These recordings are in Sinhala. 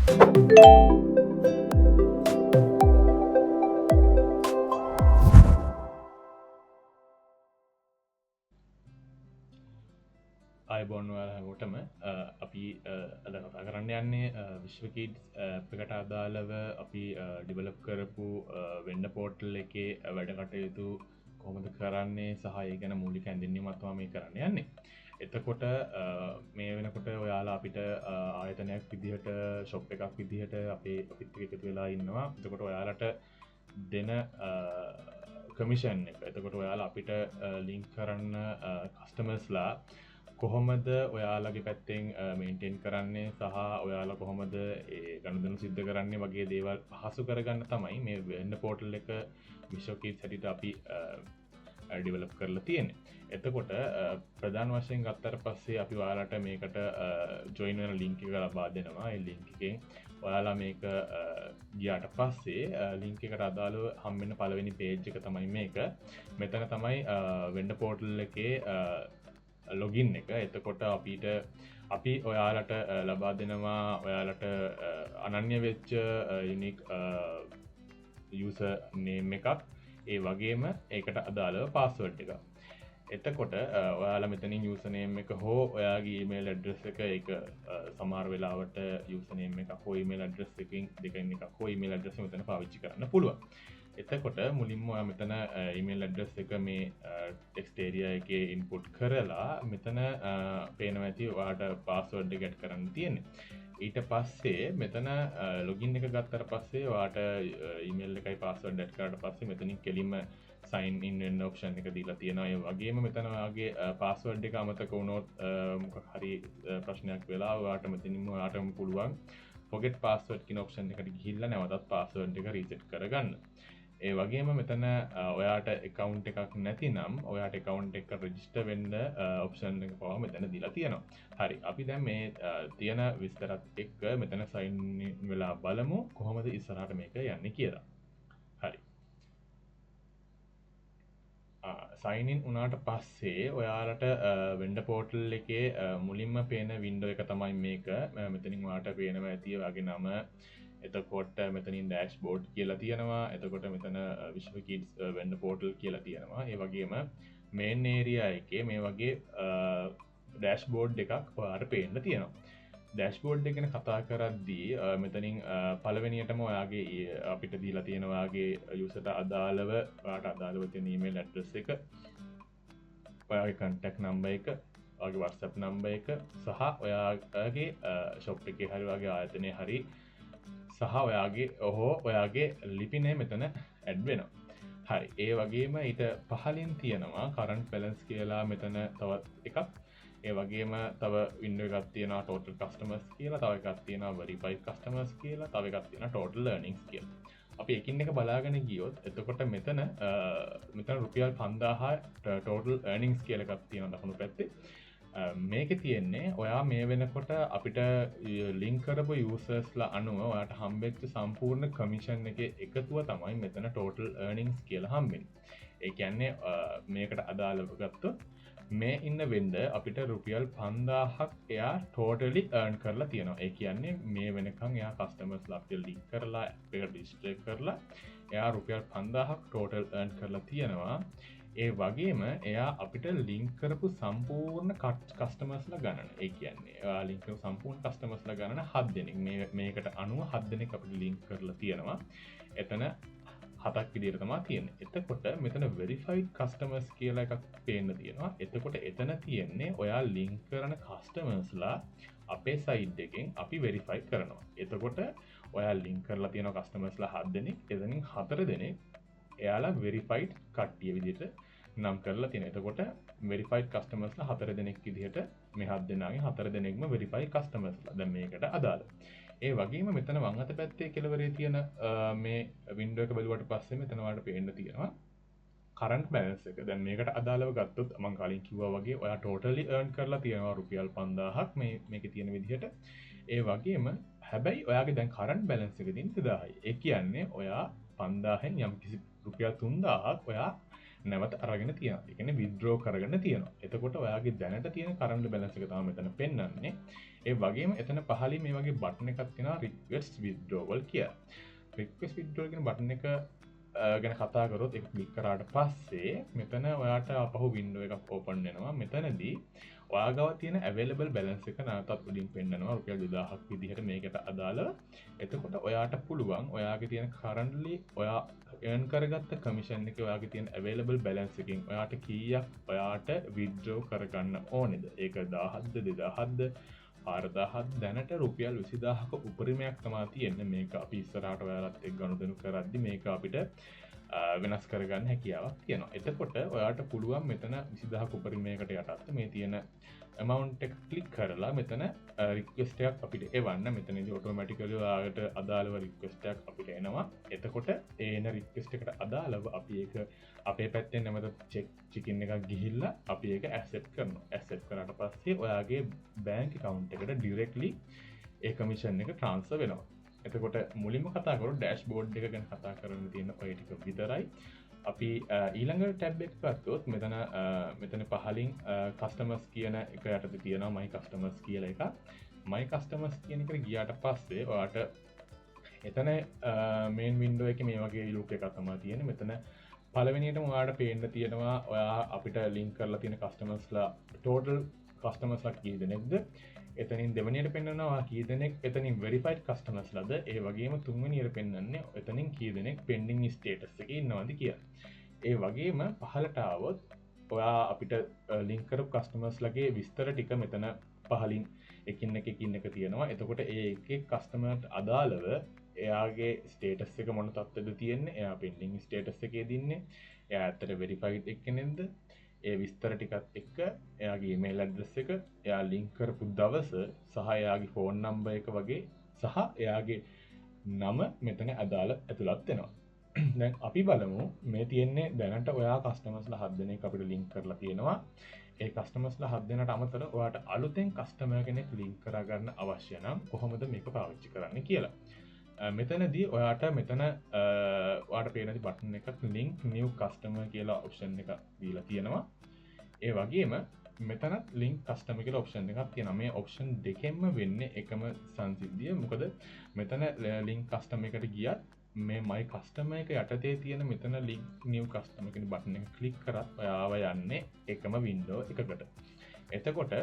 අයිබොන් වල හැමෝටම අපි අද කතා කරන්න යන්නේ විශ්වකීට් එකට අදාළව අපි ඩිවලප් කරපු වෙන්න පෝටල් එකේ වැඩ කටයුතු කොහොමද කරන්නේ සහ ඒ ගැන මූලික හැඳින්වීමක් තමයි මේ කරන්න යන්නේ. එතකොට මේ වෙනකොට ඔයාලා අපිට ආයතනයක් විදිහට ෂොප් එකක් විදිහට අපිත් එක්ක එකතු වෙලා ඉන්නවා. එතකොට ඔයාලට දෙන කමිෂන් එක. එතකොට ඔයාලා අපිට ලින්ක් කරන්න කස්ටමර්ස්ලා කොහොමද ඔයාලගේ පැත්තෙන් මේන්ටේන් කරන්නේ සහ ඔයාලා කොහොමද ඒ ගනුදෙනු සිද්ධ කරන්නේ වගේ දේවල් පහසු කරගන්න තමයි මේ වෙන්න පෝටල් එක විශ්වකීට් හැටියට අපි ඩිවලප් කරලා තියෙන්නේ. එතකොට ප්‍රධාන වශයෙන් ගත්තට පස්සේ අපි ඔයාලට මේකට ජොයින් වෙන ලින්ක් එක ලබා දෙනවා. ඒ ලින්ක් එකෙන් ඔයාලා මේක ගියාට පස්සේ ලින්ක් එකට අදාළව හම්බෙන පළවෙනි පේජ් එක තමයි මේක. මෙතන තමයි වෙන්න පෝටල් එකේ ලොගින් එක. එතකොට අපි ඔයාලට ලබා දෙනවා ඔයාලට අනන්‍ය වෙච්ච යුනික් යුස නේම් එකක්, ඒ වගේම ඒකට අදාළව පාස්වර්ඩ් එක. එතකොට ඔයාලා මෙතනින් යුසනේම් එක හෝ ඔයාගේ ඊමේල් ඇඩ්‍රස් එක ඒක සමහර වෙලාවට යුසනේම් එකක් හෝ ඊමේල් ඇඩ්‍රස් එකකින් දෙකෙන් එකක් හෝ ඊමේල් ඇඩ්‍රස් එක මෙතන පාවිච්චි කරන්න පුළුවන්. එතකොට මුලින්ම ඔයා මෙතන ඊමේල් ඇඩ්‍රස් එක මේ ටෙක්ස්ට් ඒරියා එකේ ඉන්පුට් කරලා මෙතන පේනවා ඇති ඔයාට පාස්වර්ඩ් එක ඇඩ් කරන්න තියෙන්නේ. ඊට පස්සේ මෙතන ලොගින් එක ගත්තට පස්සේ ඔයාට ඊමේල් එකයි පාස්වර්ඩ් ඇඩ් කරාට පස්සේ මෙතනින් කෙලින්ම සයින් ඉන් වෙන්න ඔප්ෂන් එක දීලා තියෙනවා. ඒ වගේම මෙතන ඔයාගේ පාස්වර්ඩ් එක අමතක වුණොත් මොකක් හරි ප්‍රශ්නයක් වෙලා ඔයාට මෙතනින්ම ඔයාටම පුළුවන් forget password කියන ඔප්ෂන් එකට ගිහිල්ලා නැවතත් පාස්වර්ඩ් එක රීසෙට් කරගන්න. ඒ වගේම මෙතන ඔයාට account එකක් නැතිනම් ඔයාට account එක register වෙන්න option එක පවා මෙතන දීලා තියෙනවා. හරි, අපි දැන් මේ තියෙන විස්තරත් එක්ක මෙතන sign in වෙලා බලමු කොහොමද ඉස්සරහට මේක යන්නේ කියලා. හරි. sign in වුණාට පස්සේ ඔයාලට වෙන්න පෝටල් එකේ මුලින්ම පේන වින්ඩෝ එක තමයි මේක. මෙතනින් ඔයාලට පේනවා ඇති ඔයාගේ නම, එතකොට මෙතනින් ඩෑෂ්බෝඩ් කියලා තියෙනවා. එතකොට මෙතන විශ්වකීට්ස් වෙන්න පෝටල් කියලා තියෙනවා. ඒ වගේම මේන් ඒරියා එකේ මේ වගේ ඩෑෂ්බෝඩ් එකක් ඔයාලට පේන්න තියෙනවා. ඩෑෂ්බෝඩ් එක ගැන කතා කරද්දී මෙතනින් පළවෙනියටම ඔයාගේ අපිට දීලා තියෙන ඔයාගේ යූසර්ට අදාළව ඔයාට අදාළව තියෙන ඊමේල් ඇඩ්‍රස් එක, ඔයාගේ contact number එක, ඔයාගේ WhatsApp number එක සහ ඔයාගේ shop එකේ හරි ඔයාගේ ආයතනයේ හරි සහ ඔයාගේ ලිපිනය මෙතන ඇඩ් වෙනවා. හරි, ඒ වගේම ඊට පහලින් තියෙනවා කරන්ට් බැලන්ස් කියලා මෙතන තවත් එකක්. ඒ වගේම තව වින්ඩෝ එකක් තියෙනවා total customers කියලා, තව එකක් තියෙනවා verified customers කියලා, තව එකක් තියෙනවා total earnings කියලා. අපි එකින් එක බලාගෙන ගියොත් එතකොට මෙතන රුපියල් 5000 total earnings කියලා එකක් තියෙනවා දකුණු පැත්තේ. මේක තියෙන්නේ ඔයා මේ වෙනකොට අපිට ලින්ක් කරපු යූසර්ස්ලා අනුව ඔයාට හම්බෙච්ච සම්පූර්ණ කමිෂන් එකේ එකතුව තමයි මෙතන total earnings කියලා හම්බෙන්නේ. ඒ කියන්නේ මේකට අදාළව ගත්තොත් මේ ඉන්න වෙන්ඩර් අපිට රුපියල් 5000ක් එයා totally earn කරලා තියෙනවා. ඒ කියන්නේ මේ වෙනකන් එයා කස්ටමර්ස්ලා අපිට ලින්ක් කරලා app එකට register කරලා එයා රුපියල් 5000ක් total earn කරලා තියෙනවා. ඒ වගේම එයා අපිට ලින්ක් කරපු සම්පූර්ණ කස්ටමර්ස්ලා ගණන. ඒ කියන්නේ එයා ලින්ක් කරපු සම්පූර්ණ කස්ටමර්ස්ලා ගණන 7 දෙනෙක්. මේකට අනුව 7 දෙනෙක් අපිට ලින්ක් කරලා තියෙනවා. එතන 7ක් විදිහට තමයි තියෙන්නේ. එතකොට මෙතන verified customers කියලා එකක් පේන්න තියෙනවා. එතකොට එතන තියෙන්නේ ඔයා ලින්ක් කරන කස්ටමර්ස්ලා අපේ සයිට් එකෙන් අපි verify කරනවා. එතකොට ඔයා ලින්ක් කරලා තියෙන කස්ටමර්ස්ලා 7 දෙනෙක්, එතනින් 4 දෙනෙක් එයාලා verified කට්ටිය විදිහට නම් කරලා තියෙනවා. එතකොට verified customers ලා 4 දෙනෙක් විදිහට මේ 7 දෙනාගෙන් 4 දෙනෙක්ම verified customers ලා. දැන් මේකට අදාළ. ඒ වගේම මෙතන වම් අත පැත්තේ කෙළවරේ තියෙන මේ වින්ඩෝ එක බලුවට පස්සේ මෙතන ඔයාලට පේන්න තියෙනවා current balance එක. දැන් මේකට අදාළව ගත්තොත් මම කලින් කිව්වා වගේ ඔයා totally earn කරලා තියෙනවා රුපියල් 5000ක් මේකේ තියෙන විදිහට. ඒ වගේම හැබැයි ඔයාගේ දැන් current balance එක තියෙන 20000යි. ඒ කියන්නේ ඔයා 5000න් යම්කිසි රුපියල් 3000ක් ඔයා නැවත අරගෙන තියෙනවා. ඒ කියන්නේ withdraw කරගෙන තියෙනවා. එතකොට ඔයාගේ දැනට තියෙන current balance එක තමයි මෙතන පෙන්වන්නේ. ඒ වගේම එතන පහලින් මේ වගේ බටන් එකක් තියෙනවා request withdrawal කියලා. request withdrawal කියන බටන් එක ගැන කතා කරොත් ඒක ක්ලික් කරාට පස්සේ මෙතන ඔයාට අපහු වින්ඩෝ එකක් ඕපන් වෙනවා. මෙතනදී ඔයා ගාව තියෙන available balance එක නැවතත් උඩින් පෙන්නනවා රුපියල් 2000ක් විදිහට මේකට අදාළව. එතකොට ඔයාට පුළුවන් ඔයාගේ තියෙන currently ඔයා earn කරගත්ත commission එකේ ඔයාගේ තියෙන available balance එකකින් ඔයාට කීයක් ඔයාට withdraw කරගන්න ඕනේද? ඒක 1000ද 2000ද 4000ක් දැනට රුපියල් 20000ක උපරිමයක් තමයි තියෙන්නේ. මේක අපි ඉස්සරහට ඔයාලත් එක්ක ගනුදෙනු කරද්දි මේක අපිට වෙනස් කරගන්න හැකියාවක් තියෙනවා. එතකොට ඔයාට පුළුවන් මෙතන 20000ක උපරිමයකට යටත් මේ තියෙන amount එක ක්ලික් කරලා මෙතන request එකක් අපිට එවන්න. මෙතනදී automatically ඔයාලට අදාළව request එකක් අපිට එනවා. එතකොට ඒ එන request එකට අදාළව අපි ඒක අපේ පැත්තෙන් නැවත චෙකින් එකක් ගිහිල්ලා අපි ඒක accept කරනවා. accept කරාට පස්සේ ඔයාගේ bank account එකට directly ඒ commission එක transfer වෙනවා. එතකොට මුලින්ම කතා කරමු dashboard එක ගැන කතා කරන්න තියෙන ඔය ටික විතරයි. අපි ඊළඟ ටැබ් එක ගත්තොත් මෙතන පහලින් customers කියන එක යටතේ තියෙනවා my customers කියලා එක. my customers කියන එකට ගියාට පස්සේ ඔයාට එතන main window එකේ මේ වගේ look එකක් තමයි තියෙන්නේ. මෙතන පළවෙනියටම ඔයාට පේන්න තියෙනවා ඔයා අපිට link කරලා තියෙන customers total customers ලා කී දෙනෙක්ද? එතනින් දෙවැනියට පෙන්වනවා කී දෙනෙක් එතනින් verified customers ලාද? ඒ වගේම තුන්වෙනියට පෙන්වන්නේ එතනින් කී දෙනෙක් pending status එකේ ඉන්නවද කියලා. ඒ වගේම පහළට ආවොත් ඔයා අපිට link කරපු customers ලගේ විස්තර ටික මෙතන පහලින් එකින් එක තියෙනවා. එතකොට ඒ එක කස්ටමර්ට අදාළව එයාගේ ස්ටේටස් එක මොන තත්ත්වෙද තියෙන්නේ, එයා pending status එකේ දින්නේ, එයා ඇත්තට verified එක්කෙනෙක්ද, ඒ විස්තර ටිකත් එක්ක එයාගේ email address එක, එයා link කරපු දවස සහ එයාගේ phone number එක වගේ සහ එයාගේ නම මෙතන ඇතුළත් වෙනවා. දැන් අපි බලමු මේ තියෙන්නේ දැනට ඔයා කස්ටමර්ස්ලා 7 දෙනෙක් අපිට link කරලා තියෙනවා. ඒ කස්ටමර්ස්ලා 7 දෙනාට අමතරව ඔයාට අලුතෙන් කස්ටමර් කෙනෙක් link කරගන්න අවශ්‍ය නම් කොහොමද මේක පාවිච්චි කරන්න කියලා. මෙතනදී ඔයාට මෙතන ඔයාට පේන බටන් එකක් link new customer කියලා option එකක් දීලා තියෙනවා. ඒ වගේම මෙතනත් link customer කියලා option එකක් තියෙනවා. මේ option දෙකෙන්ම වෙන්නේ එකම සංසිද්ධිය. මොකද මෙතන link customer එකට ගියත් මේ my customer එක යටතේ තියෙන මෙතන link new customer කියන බටන් එක ක්ලික් කරත් ඔයාව යන්නේ එකම window එකකට. එතකොට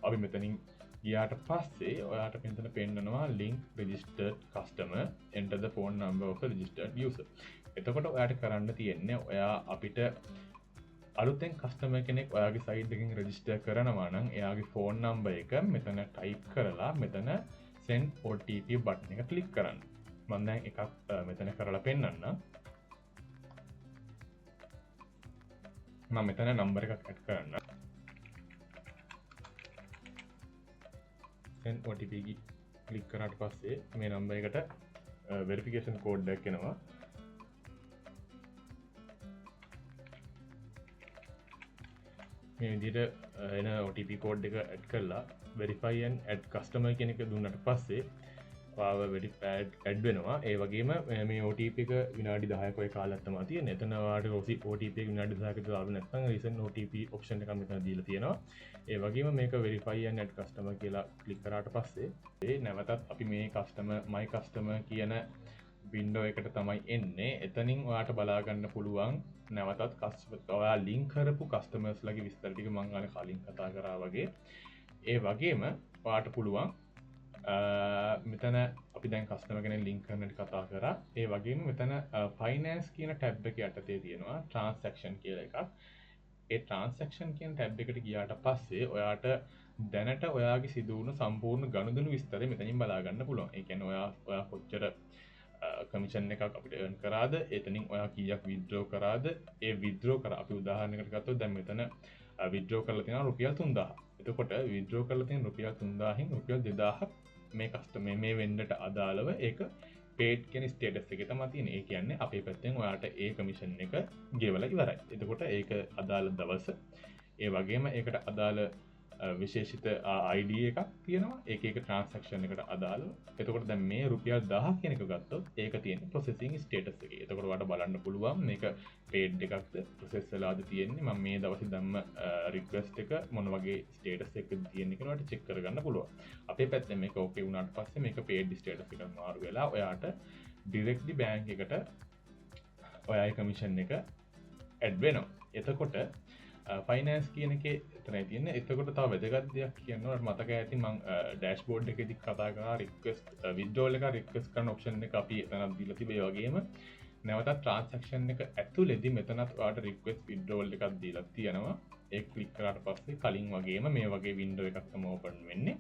අපි මෙතනින් ගියාට පස්සේ ඔයාට මෙතන පෙන්නනවා link registered customer, enter the phone number of a registered user. එතකොට ඔයාට කරන්න තියෙන්නේ ඔයා අපිට අලුතෙන් කස්ටමර් කෙනෙක් ඔයාගේ සයිට් එකකින් රෙජිස්ටර් කරනවා නම් එයාගේ ෆෝන් නම්බර් එක මෙතන ටයිප් කරලා මෙතන send OTP බටන් එක ක්ලික් කරන්න. මම දැන් එකක් මෙතන කරලා පෙන්නන්නම්. මම මෙතන නම්බර් එකක් ඇඩ් කරන්න. send OTP ක්ලික් කරාට පස්සේ මේ නම්බර් එකට verification code එකක් එනවා. මේ විදිහට එන OTP code එක ඇඩ් කරලා verify and add customer කියන එක දුන්නට පස්සේ ඔයාව verified add වෙනවා. ඒ වගේම මේ OTP එක විනාඩි 10ක ඔය කාලයක් තමයි තියෙන්නේ. එතන ඔයාලට OTP එක විනාඩි 10ක විතර ආව නැත්නම් recent OTP option එකක් මෙතන දීලා තියෙනවා. ඒ වගේම මේක verify and add customer කියලා ක්ලික් කරාට පස්සේ ඒ නැවතත් අපි මේ my customer කියන window එකට තමයි එන්නේ. එතනින් ඔයාට බලා ගන්න පුළුවන් නැවතත් ඔයා link කරපු customers ලගේ විස්තර ටික මම කලින් කතා කරා වගේ. ඒ වගේම ඔයාට පුළුවන් මෙතන අපි දැන් customer කෙනෙක් link කරන එක කතා කරා. ඒ වගේම මෙතන finance කියන tab එක යටතේ තියෙනවා transaction කියලා එකක්. ඒ transaction කියන tab එකට ගියාට පස්සේ ඔයාට දැනට ඔයාගේ සිදු වුණු සම්පූර්ණ ගනුදෙනු විස්තරය මෙතනින් බලා ගන්න පුළුවන්. ඒ කියන්නේ ඔයා කොච්චර කමිෂන් එකක් අපිට earn කරාද, එතනින් ඔයා කීයක් withdraw කරාද, ඒ withdraw කර අපි උදාහරණයකට ගත්තොත් දැන් මෙතන withdraw කරලා තියෙනවා රුපියල් 3000. එතකොට withdraw කරලා තියෙන රුපියල් 3000න් රුපියල් 2000ක් මේ කස්ටමර් මේ වෙන්ඩට අදාළව ඒක paid කියන status එකේ තමයි තියෙන්නේ. ඒ කියන්නේ අපේ පැත්තෙන් ඔයාට ඒ කමිෂන් එක ගෙවලා ඉවරයි. එතකොට ඒක අදාළ දවස, ඒ වගේම ඒකට අදාළ විශේෂිත ID එකක් තියෙනවා ඒක ට්‍රන්සක්ෂන් එකට අදාළ එතකොට දැන් මේ රුපියල් 1000 කියන එක ගත්තොත් ඒක තියෙන්නේ ප්‍රොසෙසිං ස්ටේටස් එකේ. එතකොට ඔයාලට බලන්න පුළුවන් මේක පේඩ් එකක්ද ප්‍රොසෙස් වෙලාද තියෙන්නේ මම මේ දවසේ දැම්ම රික්වෙස්ට් එක මොන වගේ ස්ටේටස් එකකද තියෙන්නේ කියලා ඔයාලට චෙක් කරගන්න පුළුවන්. අපේ පැත්තෙන් මේක ඕකේ වුණාට පස්සේ මේක පේඩ් ස්ටේටස් එකට මාරු වෙලා ඔයාට ඩිරෙක්ට්ලි බැංක් එකට ඔයාගේ කමිෂන් එක ඇඩ් වෙනවා. එතකොට ෆයිනන්ස් කියන එකේ එතනයි තියෙන්නේ. එතකොට තව වැදගත් දෙයක් කියනවා මතක ඇති මම ඩෑෂ්බෝඩ් එකේදී කතා කරා රික්වෙස්ට් විත්ඩ්‍රෝල් එක රික්වෙස්ට් කරන ඔප්ෂන් එක අපි එතනක් දීලා තිබේ වගේම නැවතත් ට්‍රාන්සැක්ෂන් එක ඇතුළේදී මෙතනත් ඔයාලට රික්වෙස්ට් විත්ඩ්‍රෝල් එකක් දීලා තියෙනවා. ඒක ක්ලික් කරාට පස්සේ කලින් වගේම මේ වගේ වින්ඩෝ එකක් තමයි ඕපන් වෙන්නේ.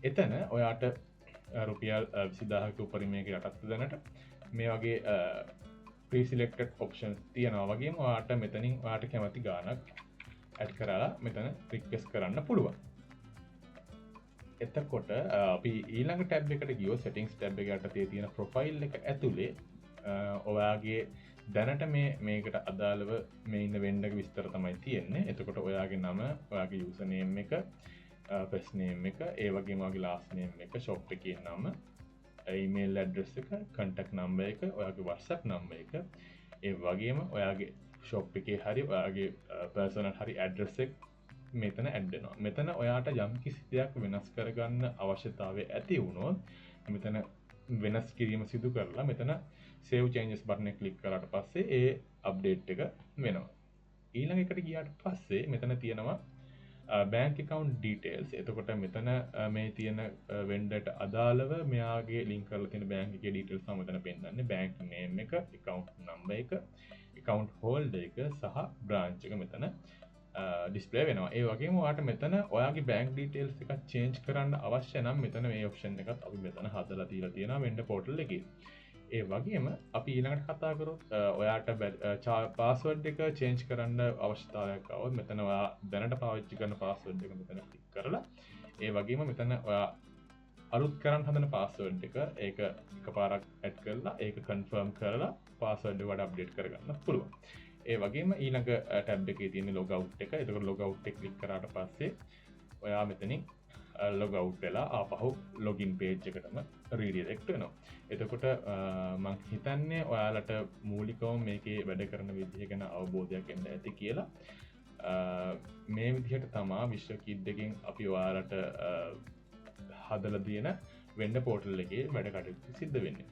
එතන ඔයාට රුපියල් 20000ක උපරිමයක යටත් දැනට මේ වගේ pre-selected options තියෙනවා වගේම ඔයාට මෙතනින් ඔයාට කැමති ගාණක් ඇඩ් කරලා මෙතන රික්වෙස්ට් කරන්න පුළුවන්. එතකොට අපි ඊළඟ ටැබ් එකට ගියොත් settings ටැබ් එක යටතේ තියෙන profile එක ඇතුලේ ඔයාගේ දැනට මේකට අදාළව මේ ඉන්න වෙන්ඩර් විස්තර තමයි තියෙන්නේ. එතකොට ඔයාගේ නම, ඔයාගේ user name එක, first name එක, ඒ වගේම ඔයාගේ last name එක, shop එකේ නම, email address එක, contact number එක, ඔයාගේ WhatsApp number එක, ඒ වගේම ඔයාගේ shop එකේ හරි ඔයාගේ personal හරි address එක මෙතන add වෙනවා. මෙතන ඔයාට යම් කිසි දෙයක් වෙනස් කරගන්න අවශ්‍යතාවය ඇති වුණොත් මෙතන වෙනස් කිරීම සිදු කරලා මෙතන save changes button එක click කරාට පස්සේ ඒ update එක වෙනවා. ඊළඟ එකට ගියාට පස්සේ මෙතන තියෙනවා bank account details. එතකොට මෙතන මේ තියෙන vendorට අදාළව මෙයාගේ link කරලා තියෙන bank එකේ details තමයි මෙතන පෙන්නන්නේ. bank name එක, account number එක, account holder එක සහ branch එක මෙතන display වෙනවා. ඒ වගේම ඔයාට මෙතන ඔයාගේ bank details එකක් change කරන්න අවශ්‍ය නම් මෙතන මේ option එකත් අපි මෙතන හදලා තියලා තියෙනවා vendor portal එකේ. ඒ වගේම අපි ඊළඟට කතා කරොත් ඔයාට password එක change කරන්න අවශ්‍යතාවයක් આવොත් මෙතන ඔයා දැනට පාවිච්චි කරන password එක මෙතන click කරලා ඒ වගේම මෙතන ඔයා අලුත් කරන්න හදන password එක ඒක එකපාරක් add කරලා ඒක confirm කරලා password එක වඩා update කරගන්න පුළුවන්. ඒ වගේම ඊළඟ ටැබ් එකේ තියෙන log out එක. එතකොට log out එක ක්ලික් කරාට පස්සේ ඔයා මෙතනින් log out වෙලා ආපහු login page එකටම redirect වෙනවා. එතකොට මම හිතන්නේ ඔයාලට මූලිකවම මේකේ වැඩ කරන විදිහ ගැන අවබෝධයක් එන්න ඇති කියලා. මේ විදිහට තමයි විශ්ව කීඩ් එකෙන් අපි ඔයාලට හදලා දෙන vendor portal එකේ වැඩ කටයුතු සිද්ධ වෙන්නේ.